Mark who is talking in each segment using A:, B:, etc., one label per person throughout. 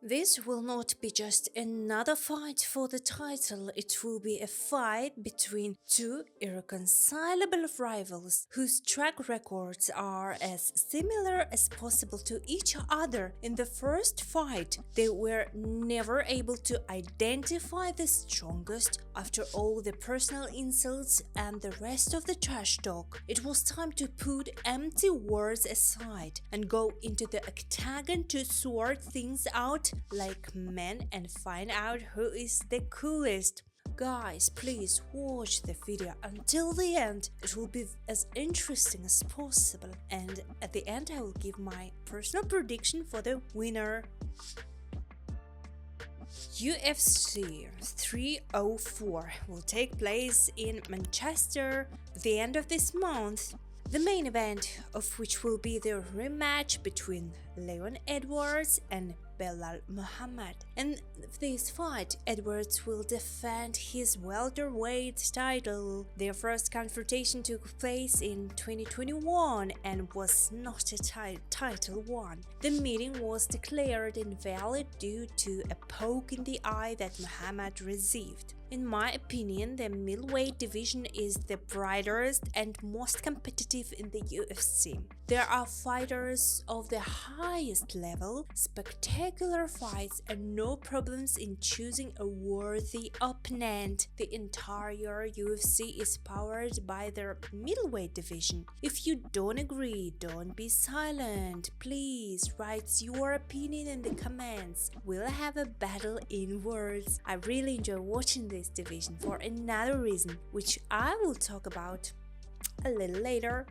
A: This will not be just another fight for the title, it will be a fight between two irreconcilable rivals whose track records are as similar as possible to each other. In the first fight, they were never able to identify the strongest after all the personal insults and the rest of the trash talk. It was time to put empty words aside and go into the octagon to sort things out like men and find out who is the coolest. Guys, please watch the video until the end. It will be as interesting as possible, and at the end I will give my personal prediction for the winner. UFC 304 will take place in Manchester at the end of this month. The main event of which will be the rematch between Leon Edwards and Belal Muhammad. In this fight, Edwards will defend his welterweight title. Their first confrontation took place in 2021 and was not a title one. The meeting was declared invalid due to a poke in the eye that Muhammad received. In my opinion, the middleweight division is the brightest and most competitive in the UFC. There are fighters of the highest level, spectacular fights, and no problems in choosing a worthy opponent. The entire UFC is powered by their middleweight division. If you don't agree, don't be silent. Please write your opinion in the comments. We'll have a battle in words. I really enjoy watching this division for another reason, which I will talk about a little later.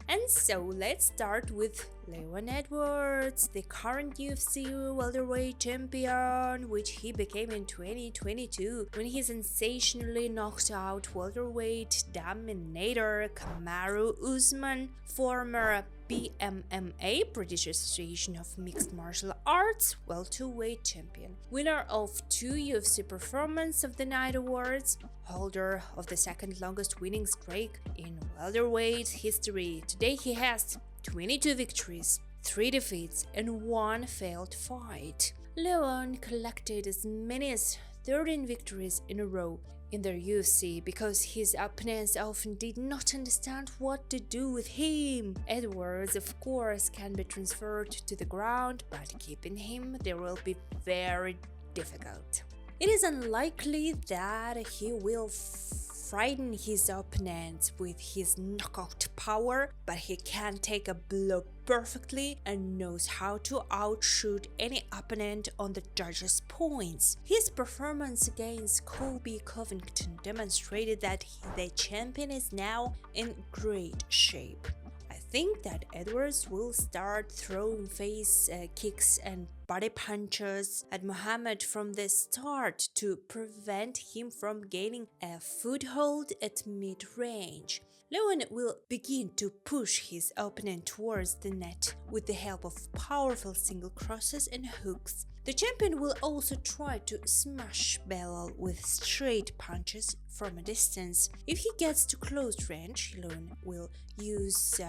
A: And so let's start with Leon Edwards, the current UFC welterweight champion, which he became in 2022 when he sensationally knocked out welterweight dominator Kamaru Usman, former BMMA, British Association of Mixed Martial Arts, welterweight champion, winner of 2 UFC Performance of the Night awards, holder of the second longest winning streak in welterweight history. Today he has 22 victories, 3 defeats, and 1 failed fight. Leon collected as many as 13 victories in a row in their UFC because his opponents often did not understand what to do with him. Edwards, of course, can be transferred to the ground, but keeping him there will be very difficult. It is unlikely that he will frighten his opponents with his knockout power, but he can take a blow perfectly and knows how to outshoot any opponent on the judges' points. His performance against Colby Covington demonstrated that the champion is now in great shape. I think that Edwards will start throwing face kicks and body punches at Muhammad from the start to prevent him from gaining a foothold at mid-range. Leon will begin to push his opponent towards the net with the help of powerful single crosses and hooks. The champion will also try to smash Belal with straight punches from a distance. If he gets to close range, Leon will use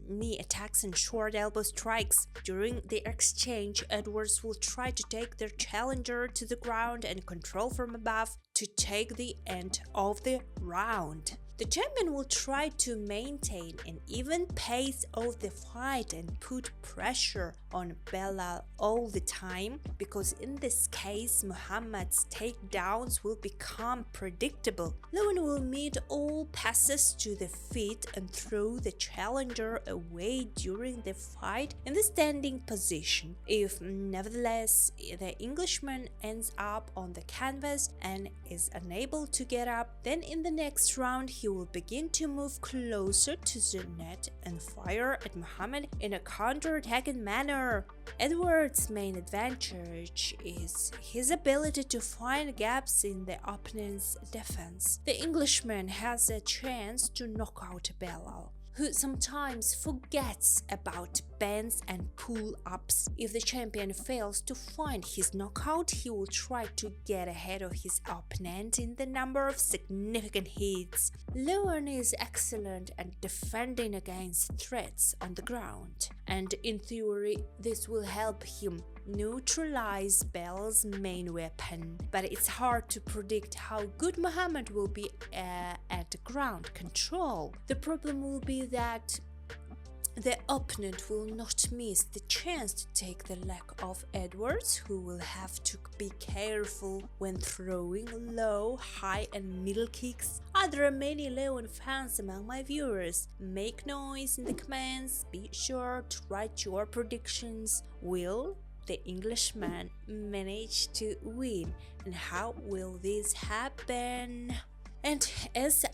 A: knee attacks and short elbow strikes. During the exchange, Edwards will try to take their challenger to the ground and control from above to take the end of the round. The champion will try to maintain an even pace of the fight and put pressure on Belal all the time, because in this case Muhammad's takedowns will become predictable. Leon will meet all passes to the feet and throw the challenger away during the fight in the standing position. If nevertheless the Englishman ends up on the canvas and is unable to get up, then in the next round he will begin to move closer to the net and fire at Muhammad in a counter-attacking manner. Edwards' main advantage is his ability to find gaps in the opponent's defense. The Englishman has a chance to knock out Belal, who sometimes forgets about bends and pull-ups. If the champion fails to find his knockout, he will try to get ahead of his opponent in the number of significant hits. Leon is excellent at defending against threats on the ground. and in theory this will help him neutralize Belal's main weapon. But it's hard to predict how good Muhammad will be at ground control. The problem will be that the opponent will not miss the chance to take the leg of Edwards, who will have to be careful when throwing low, high and middle kicks. There are many Leon fans among my viewers. Make noise in the comments, be sure to write your predictions. Will the Englishman manage to win, and how will this happen? And as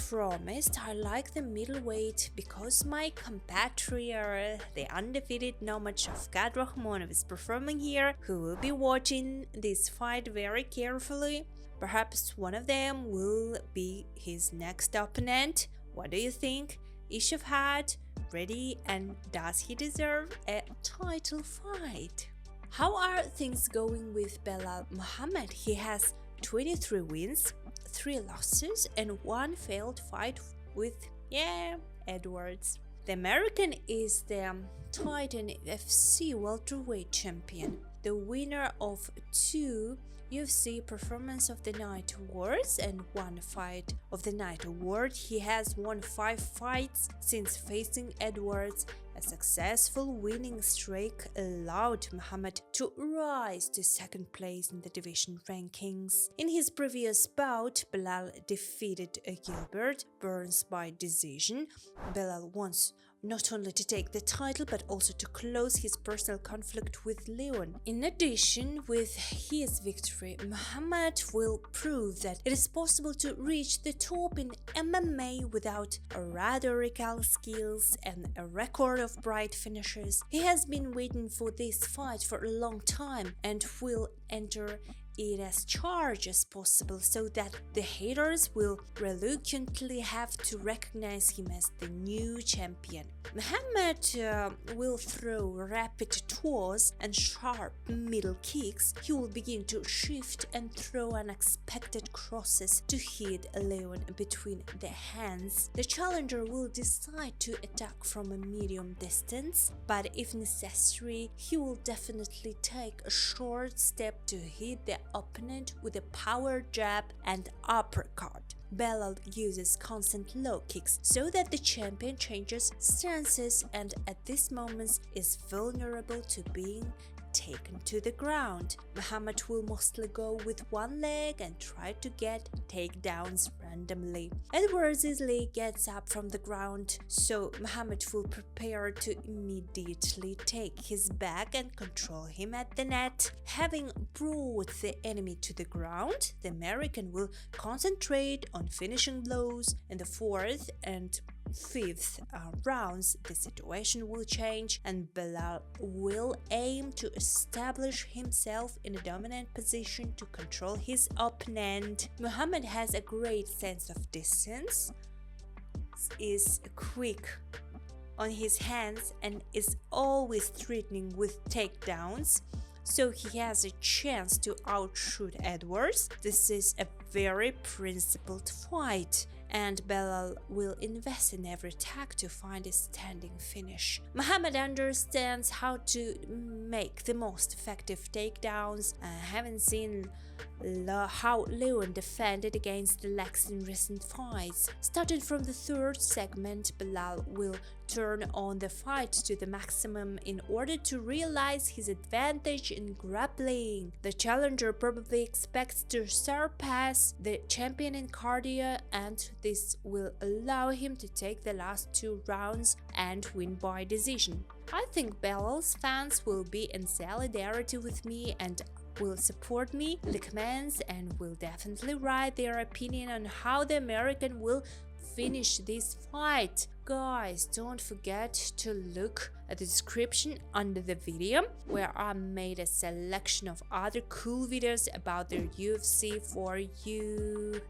A: promised, I like the middleweight because my compatriot, the undefeated nomad Shavkat Rakhmonov, is performing here, who will be watching this fight very carefully. Perhaps one of them will be his next opponent. What do you think? Is Shavkat ready, and does he deserve a title fight? How are things going with Belal Muhammad? He has 23 wins, 3 losses and 1 failed fight with Edwards. The American is the Titanic FC welterweight champion, the winner of 2 UFC Performance of the Night awards and 1 Fight of the Night award. He has won 5 fights since facing Edwards. A successful winning streak allowed Muhammad to rise to 2nd place in the division rankings. In his previous bout, Belal defeated Gilbert Burns by decision. Belal wants not only to take the title but also to close his personal conflict with Leon. In addition, with his victory, Muhammad will prove that it is possible to reach the top in MMA without rhetorical skills and a record of bright finishes. He has been waiting for this fight for a long time and will enter it as charged as possible so that the haters will reluctantly have to recognize him as the new champion. Muhammad will throw rapid toss and sharp middle kicks. He will begin to shift and throw unexpected crosses to hit Leon between the hands. The challenger will decide to attack from a medium distance, but if necessary, he will definitely take a short step to hit the opponent with a power jab and uppercut. Belal uses constant low kicks so that the champion changes stances and at this moment is vulnerable to being taken to the ground. Muhammad will mostly go with one leg and try to get takedowns randomly. Edwards easily gets up from the ground, so Muhammad will prepare to immediately take his back and control him at the net. Having brought the enemy to the ground, the American will concentrate on finishing blows. In the 4th and 5th rounds, the situation will change and Belal will aim to establish himself in a dominant position to control his opponent. Muhammad has a great sense of distance, is quick on his hands and is always threatening with takedowns, so he has a chance to outshoot Edwards. This is a very principled fight, and Belal will invest in every attack to find a standing finish. Muhammad understands how to make the most effective takedowns. Having seen how Leon defended against the legs in recent fights. Starting from the 3rd segment, Belal will turn on the fight to the maximum in order to realize his advantage in grappling. The challenger probably expects to surpass the champion in cardio, and this will allow him to take the last 2 rounds and win by decision. I think Belal's fans will be in solidarity with me and will support me in the comments and will definitely write their opinion on how the American will finish this fight. Guys, don't forget to look at the description under the video where I made a selection of other cool videos about their UFC for you.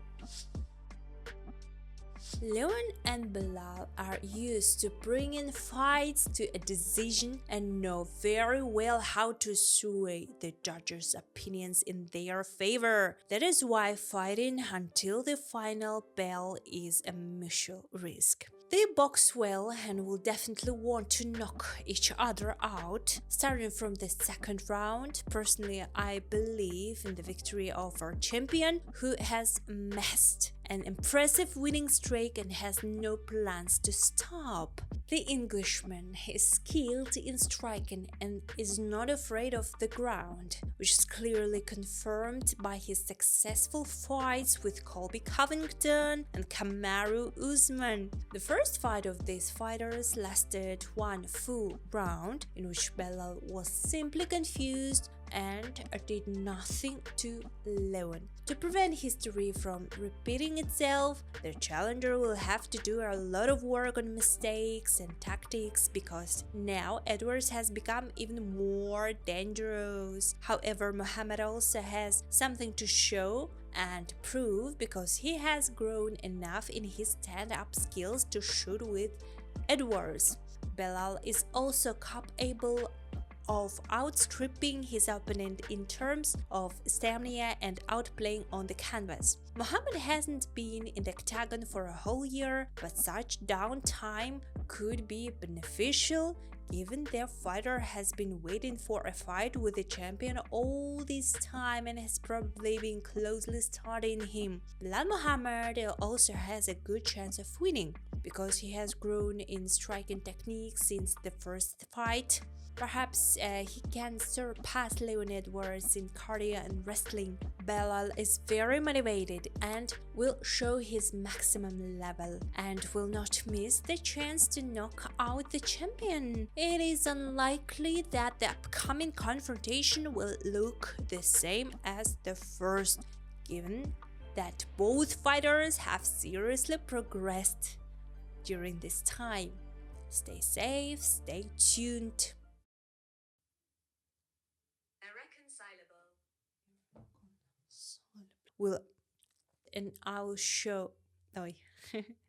A: Leon and Belal are used to bringing fights to a decision and know very well how to sway the judges' opinions in their favor. That is why fighting until the final bell is a mutual risk. They box well and will definitely want to knock each other out. Starting from the second round, personally, I believe in the victory of our champion, who has amassed an impressive winning streak and has no plans to stop. The Englishman is skilled in striking and is not afraid of the ground, which is clearly confirmed by his successful fights with Colby Covington and Kamaru Usman. The first fight of these fighters lasted one full round, in which Belal was simply confused and did nothing to learn. To prevent history from repeating itself, the challenger will have to do a lot of work on mistakes and tactics, because now Edwards has become even more dangerous. However, Muhammad also has something to show and prove, because he has grown enough in his stand-up skills to shoot with Edwards. Belal is also capable of outstripping his opponent in terms of stamina and outplaying on the canvas. Muhammad hasn't been in the Octagon for a whole year, but such downtime could be beneficial, given their fighter has been waiting for a fight with the champion all this time and has probably been closely studying him. Belal Muhammad also has a good chance of winning, because he has grown in striking technique since the first fight. Perhaps he can surpass Leon Edwards in cardio and wrestling. Belal is very motivated and will show his maximum level and will not miss the chance to knock out the champion. It is unlikely that the upcoming confrontation will look the same as the first, given that both fighters have seriously progressed during this time. Stay safe, stay tuned. Will and I'll show. Oh,